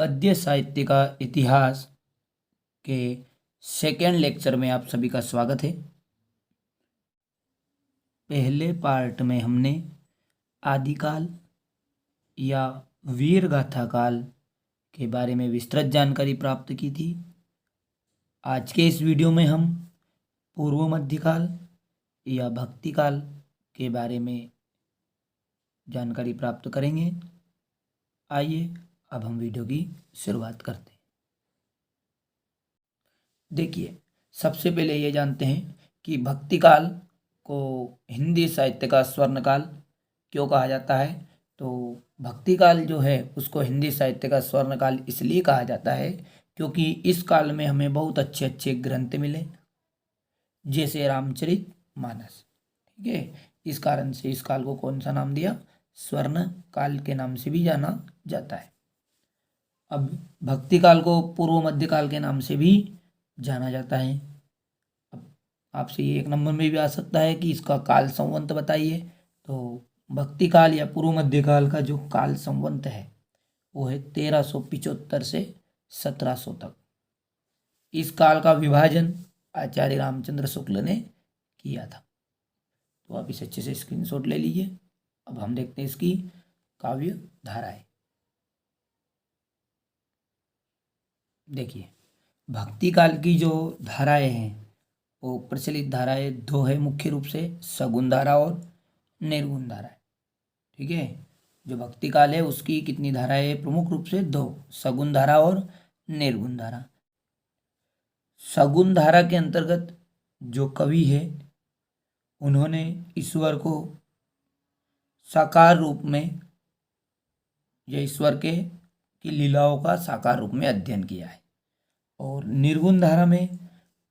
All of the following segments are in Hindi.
पद्य साहित्य का इतिहास के सेकेंड लेक्चर में आप सभी का स्वागत है। पहले पार्ट में हमने आदिकाल या वीर गाथा काल के बारे में विस्तृत जानकारी प्राप्त की थी। आज के इस वीडियो में हम पूर्व मध्यकाल या भक्ति काल के बारे में जानकारी प्राप्त करेंगे। आइए अब हम वीडियो की शुरुआत करते हैं। देखिए, सबसे पहले ये जानते हैं कि भक्ति काल को हिंदी साहित्य का स्वर्ण काल क्यों कहा जाता है। तो भक्ति काल जो है उसको हिंदी साहित्य का स्वर्ण काल इसलिए कहा जाता है क्योंकि इस काल में हमें बहुत अच्छे अच्छे ग्रंथ मिले, जैसे रामचरित मानस। ठीक है, इस कारण से इस काल को कौन सा नाम दिया? स्वर्ण काल के नाम से भी जाना जाता है। अब भक्ति काल को पूर्व मध्य काल के नाम से भी जाना जाता है। अब आपसे ये एक नंबर में भी आ सकता है कि इसका काल संवत बताइए। तो भक्ति काल या पूर्व मध्य काल का जो काल संवत है वो है 1375 से 1700 तक। इस काल का विभाजन आचार्य रामचंद्र शुक्ल ने किया था। तो आप इसे अच्छे से स्क्रीनशॉट ले लीजिए। अब हम देखते हैं इसकी काव्य धाराएं। देखिए, भक्ति काल की जो धाराएं हैं वो प्रचलित धाराएं दो है, मुख्य रूप से सगुण धारा और निर्गुण धारा। ठीक है, जो भक्ति काल है उसकी कितनी धाराएं है? प्रमुख रूप से दो, सगुण धारा और निर्गुण धारा। सगुण धारा के अंतर्गत जो कवि है उन्होंने ईश्वर को साकार रूप में या ईश्वर के की लीलाओं का साकार रूप में अध्ययन किया है। और निर्गुण धारा में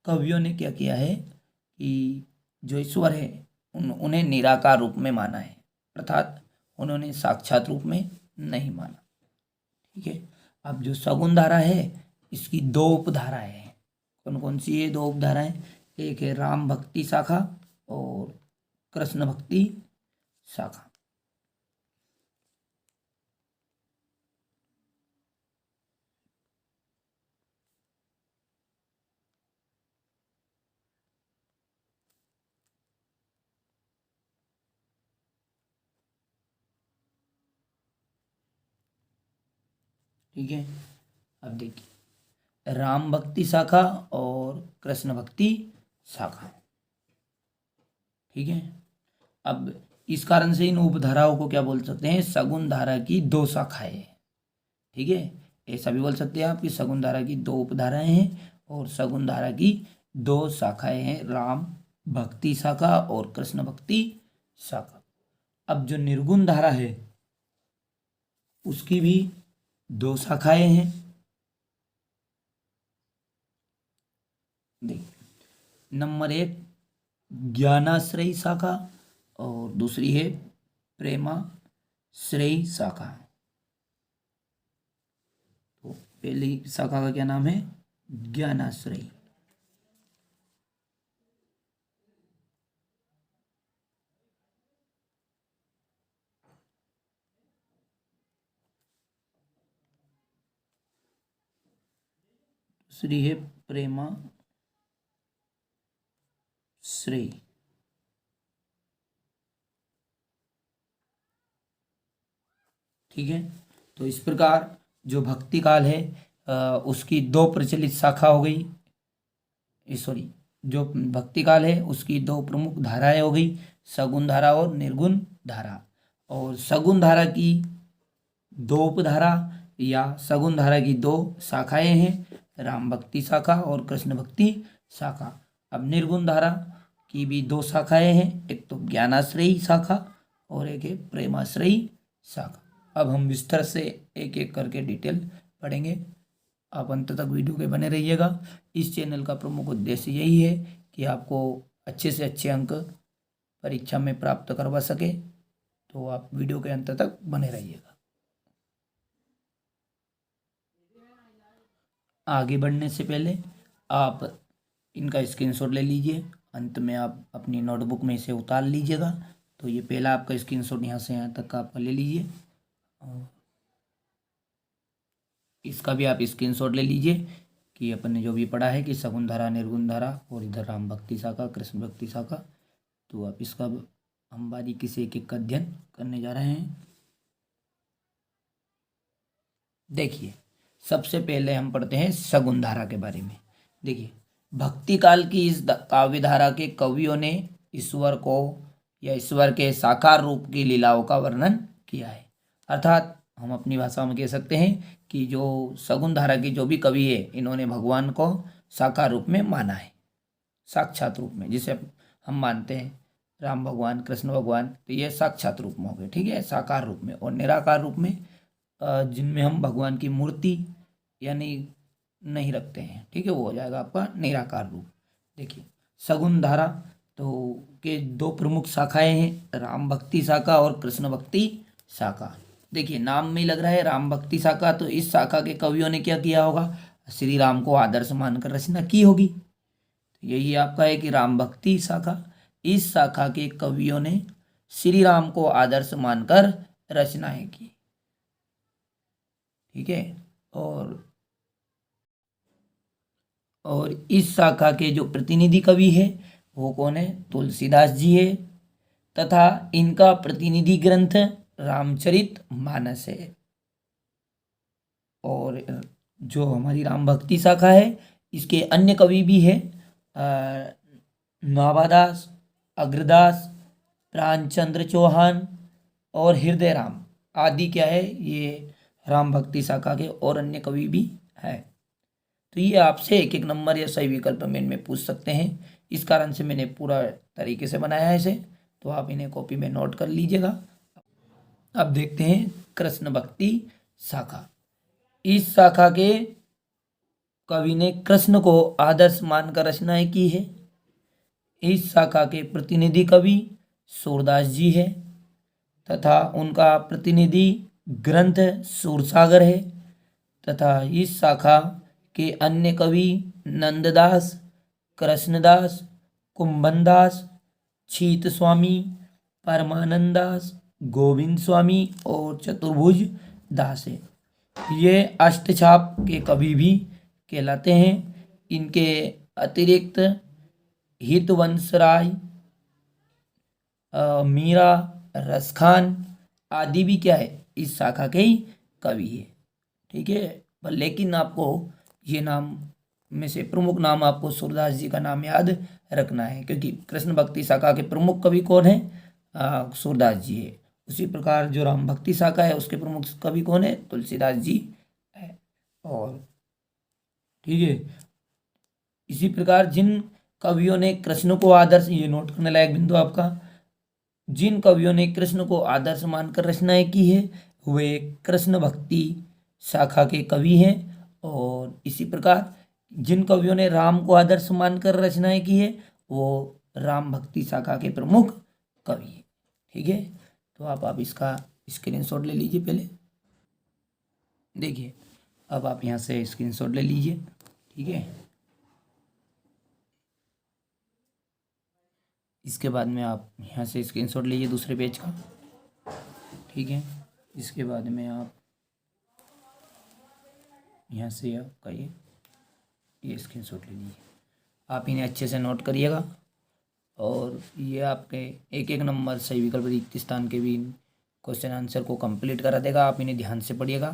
कवियों ने क्या किया है कि जो ईश्वर है उन्हें निराकार रूप में माना है, अर्थात उन्होंने साक्षात रूप में नहीं माना। ठीक है, अब जो सगुण धारा है इसकी दो उपधाराएं हैं। कौन कौन सी है दो उपधाराएं? एक है राम भक्ति शाखा और कृष्ण भक्ति शाखा। ठीक है, अब देखिए राम भक्ति शाखा और कृष्ण भक्ति शाखा। ठीक है, अब इस कारण से इन उपधाराओं को क्या बोल सकते हैं? सगुण धारा की दो शाखाएं। ठीक है, ऐसा भी बोल सकते हैं आप कि सगुण धारा की दो उपधाराएं हैं और सगुण धारा की दो शाखाएं हैं, राम भक्ति शाखा और कृष्ण भक्ति शाखा। अब जो निर्गुण धारा है उसकी भी दो शाखाएं हैं। देखिए, नंबर एक ज्ञानाश्रयी शाखा और दूसरी है प्रेमाश्रयी शाखा। तो पहली शाखा का क्या नाम है? ज्ञानाश्रयी। दूसरी है प्रेमाश्रयी। ठीक है, तो इस प्रकार जो भक्ति काल है उसकी दो प्रचलित शाखा हो गई। सॉरी, जो भक्ति काल है उसकी दो प्रमुख धाराएं हो गई, सगुण धारा और निर्गुण धारा। और सगुण धारा की दो उपधारा या सगुण धारा की दो शाखाएं हैं, राम भक्ति शाखा और कृष्ण भक्ति शाखा। अब निर्गुण धारा की भी दो शाखाएं हैं, एक तो ज्ञानाश्रयी शाखा और एक है प्रेमाश्रयी शाखा। अब हम विस्तार से एक एक करके डिटेल पढ़ेंगे। आप अंत तक वीडियो के बने रहिएगा। इस चैनल का प्रमुख उद्देश्य यही है कि आपको अच्छे से अच्छे अंक परीक्षा में प्राप्त करवा सके, तो आप वीडियो के अंत तक बने रहिएगा। आगे बढ़ने से पहले आप इनका स्क्रीनशॉट ले लीजिए, अंत में आप अपनी नोटबुक में इसे उतार लीजिएगा। तो ये पहला आपका स्क्रीनशॉट यहाँ से यहाँ तक का आपका ले लीजिए। इसका भी आप स्क्रीनशॉट ले लीजिए कि अपन ने जो भी पढ़ा है कि सगुण धारा, निर्गुण धारा और इधर राम भक्ति शाखा, कृष्ण भक्ति शाखा, तो आप इसका हम बारीकी से एक एक का अध्ययन करने जा रहे हैं। देखिए, सबसे पहले हम पढ़ते हैं सगुण धारा के बारे में। देखिए, भक्ति काल की इस काव्य धारा के कवियों ने ईश्वर को या ईश्वर के साकार रूप की लीलाओं का वर्णन किया है। अर्थात हम अपनी भाषा में कह सकते हैं कि जो सगुण धारा के जो भी कवि है, इन्होंने भगवान को साकार रूप में माना है, साक्षात रूप में, जिसे हम मानते हैं राम भगवान, कृष्ण भगवान, तो ये साक्षात रूप में हो गए, ठीक है, साकार रूप में। और निराकार रूप में जिनमें हम भगवान की मूर्ति यानी नहीं रखते हैं, ठीक है, वो हो जाएगा आपका निराकार रूप। देखिए, सगुण धारा तो के दो प्रमुख शाखाएं हैं, राम भक्ति शाखा और कृष्ण भक्ति शाखा। देखिए, नाम में ही लग रहा है राम भक्ति शाखा, तो इस शाखा के कवियों ने क्या किया होगा, श्री राम को आदर्श मानकर रचना की होगी। यही आपका है कि राम भक्ति शाखा, इस शाखा के कवियों ने श्री राम को आदर्श मानकर रचनाएं की, ठीक है। और इस शाखा के जो प्रतिनिधि कवि है वो कौन है, तुलसीदास जी है, तथा इनका प्रतिनिधि ग्रंथ रामचरित मानस है। और जो हमारी राम भक्ति शाखा है, इसके अन्य कवि भी है, नाभादास, अग्रदास, प्राणचंद्र चौहान और हृदय राम आदि क्या है, ये राम भक्ति शाखा के और अन्य कवि भी है। तो ये आपसे एक एक नंबर या सही विकल्प में इनमें पूछ सकते हैं, इस कारण से मैंने पूरा तरीके से बनाया है इसे, तो आप इन्हें कॉपी में नोट कर लीजिएगा। अब देखते हैं कृष्ण भक्ति शाखा। इस शाखा के कवि ने कृष्ण को आदर्श मानकर रचनाएं की है। इस शाखा के प्रतिनिधि कवि सूरदास जी है, तथा उनका प्रतिनिधि ग्रंथ सूरसागर है, तथा इस शाखा के अन्य कवि नंददास, कृष्णदास, कुंभनदास, छीत स्वामी, परमानंदास, गोविंद स्वामी और चतुर्भुज दास है। ये अष्टछाप के कवि भी कहलाते हैं। इनके अतिरिक्त हितवंश राय, मीरा, रसखान आदि भी क्या है, इस शाखा के ही कवि है, ठीक है। पर लेकिन आपको ये नाम में से प्रमुख नाम आपको सूरदास जी का नाम याद रखना है, क्योंकि कृष्ण भक्ति शाखा के प्रमुख कवि कौन है, सूरदास जी है। उसी प्रकार जो राम भक्ति शाखा है उसके प्रमुख कवि कौन है, तुलसीदास जी है। और ठीक है, इसी प्रकार जिन कवियों ने कृष्ण को आदर्श, ये नोट करने लायक बिंदु आपका, जिन कवियों ने कृष्ण को आदर्श मानकर रचनाएं की है वे कृष्ण भक्ति शाखा के कवि हैं। और इसी प्रकार जिन कवियों ने राम को आदर्श मानकर रचनाएं की है वो राम भक्ति शाखा के प्रमुख कवि हैं, ठीक है। तो आप इसका स्क्रीनशॉट ले लीजिए पहले। देखिए, अब आप यहाँ से स्क्रीनशॉट ले लीजिए, ठीक है। इसके बाद में आप यहाँ से स्क्रीनशॉट लीजिए दूसरे पेज का, ठीक है। इसके बाद में आप यहाँ से आपका ये स्क्रीनशॉट ले लीजिए। आप इन्हें अच्छे से नोट करिएगा, और ये आपके एक एक नंबर सही विकल्प रिक्त स्थान के भी क्वेश्चन आंसर को कंप्लीट करा देगा। आप इन्हें ध्यान से पढ़िएगा,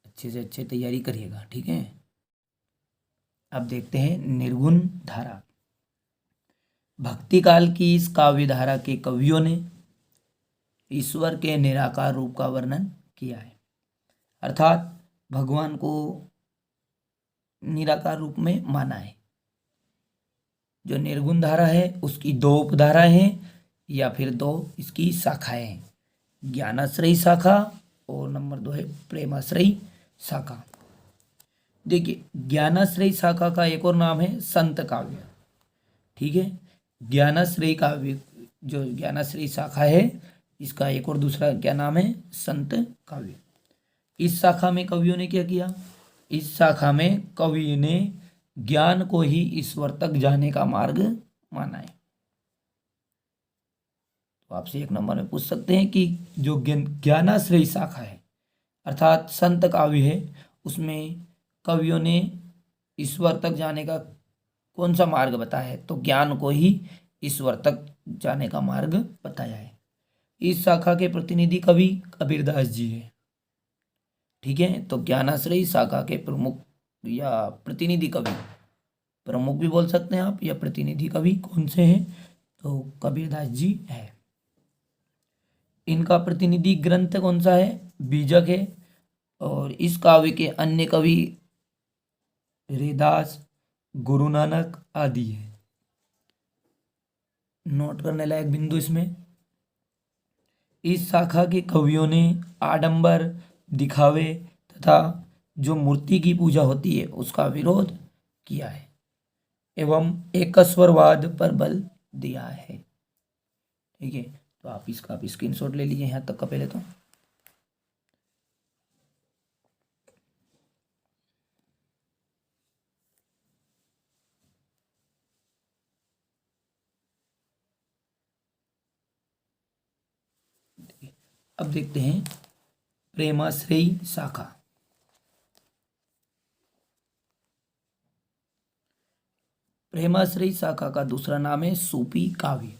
अच्छे से अच्छे तैयारी करिएगा, ठीक है। अब देखते हैं निर्गुण धारा। भक्ति काल की इस काव्य धारा के कवियों ने ईश्वर के निराकार रूप का वर्णन किया है, अर्थात भगवान को निराकार रूप में माना है। जो निर्गुण धारा है उसकी दो उपधाराएं हैं या फिर दो इसकी शाखाएं हैं, ज्ञानाश्रयी शाखा और नंबर 2 है प्रेमाश्रयी शाखा। देखिए, ज्ञानाश्रयी शाखा का एक और नाम है संत काव्य, ठीक है। ज्ञानाश्रयी काव्य, जो ज्ञानाश्रयी शाखा है, इसका एक और दूसरा क्या नाम है, संत काव्य। इस शाखा में कवियों ने क्या किया, इस शाखा में कवि ने ज्ञान को ही ईश्वर तक जाने का मार्ग माना है। तो आपसे एक नंबर में पूछ सकते हैं कि जो ज्ञानाश्रयी शाखा है अर्थात संत काव्य है, उसमें कवियों ने ईश्वर तक जाने का कौन सा मार्ग बताया है? तो ज्ञान को ही ईश्वर तक जाने का मार्ग बताया है। इस शाखा के प्रतिनिधि कवि कबीरदास जी है। ठीक है, तो ज्ञानाश्रयी शाखा के प्रमुख या प्रतिनिधि कवि, प्रमुख भी बोल सकते हैं आप, या प्रतिनिधि कवि कौन से हैं? तो कबीरदास जी है। इनका प्रतिनिधि ग्रंथ कौन सा है? बीजक है। और इस काव्य के अन्य कवि रैदास, गुरु नानक आदि है। नोट करने लायक बिंदु इसमें, इस शाखा के कवियों ने आडंबर, दिखावे तथा जो मूर्ति की पूजा होती है उसका विरोध किया है एवं एकस्वरवाद पर बल दिया है। ठीक है, तो आप इसका भी स्क्रीनशॉट ले लीजिए यहाँ तक का पहले तो। अब देखते हैं प्रेमाश्रयी शाखा। प्रेमाश्रयी शाखा का दूसरा नाम है सूफी काव्य।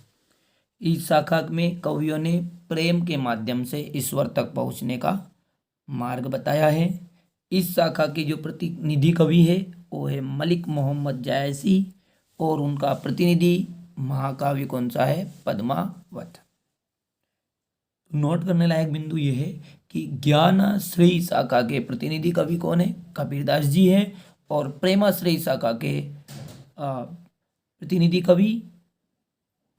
इस शाखा में कवियों ने प्रेम के माध्यम से ईश्वर तक पहुंचने का मार्ग बताया है। इस शाखा के जो प्रतिनिधि कवि है वो है मलिक मोहम्मद जायसी, और उनका प्रतिनिधि महाकाव्य कौन सा है? पद्मावत। नोट करने लायक बिंदु ये है कि ज्ञानाश्रयी शाखा के प्रतिनिधि कवि कौन है? कबीरदास जी है। और प्रेमाश्रयी शाखा के प्रतिनिधि कवि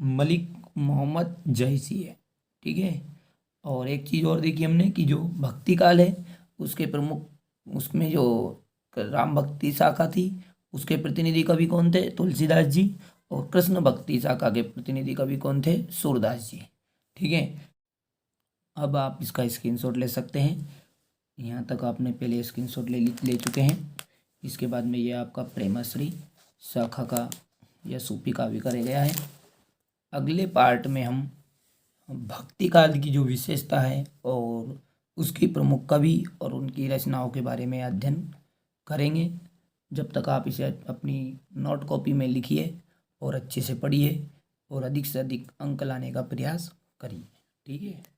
मलिक मोहम्मद जैसी है। ठीक है, और एक चीज़ और देखी हमने कि जो भक्ति काल है उसके प्रमुख, उसमें जो राम भक्ति शाखा थी उसके प्रतिनिधि कवि कौन थे? तुलसीदास जी। और कृष्ण भक्ति शाखा के प्रतिनिधि कवि कौन थे? सूरदास जी। ठीक है, अब आप इसका स्क्रीनशॉट ले सकते हैं। यहाँ तक आपने पहले स्क्रीनशॉट ले चुके हैं। इसके बाद में ये आपका प्रेमाश्री शाखा का या सूफी काव्य करे गया है। अगले पार्ट में हम भक्ति काल की जो विशेषता है और उसकी प्रमुख कवि और उनकी रचनाओं के बारे में अध्ययन करेंगे। जब तक आप इसे अपनी नोट कॉपी में लिखिए और अच्छे से पढ़िए और अधिक से अधिक अंक लाने का प्रयास करिए। ठीक है।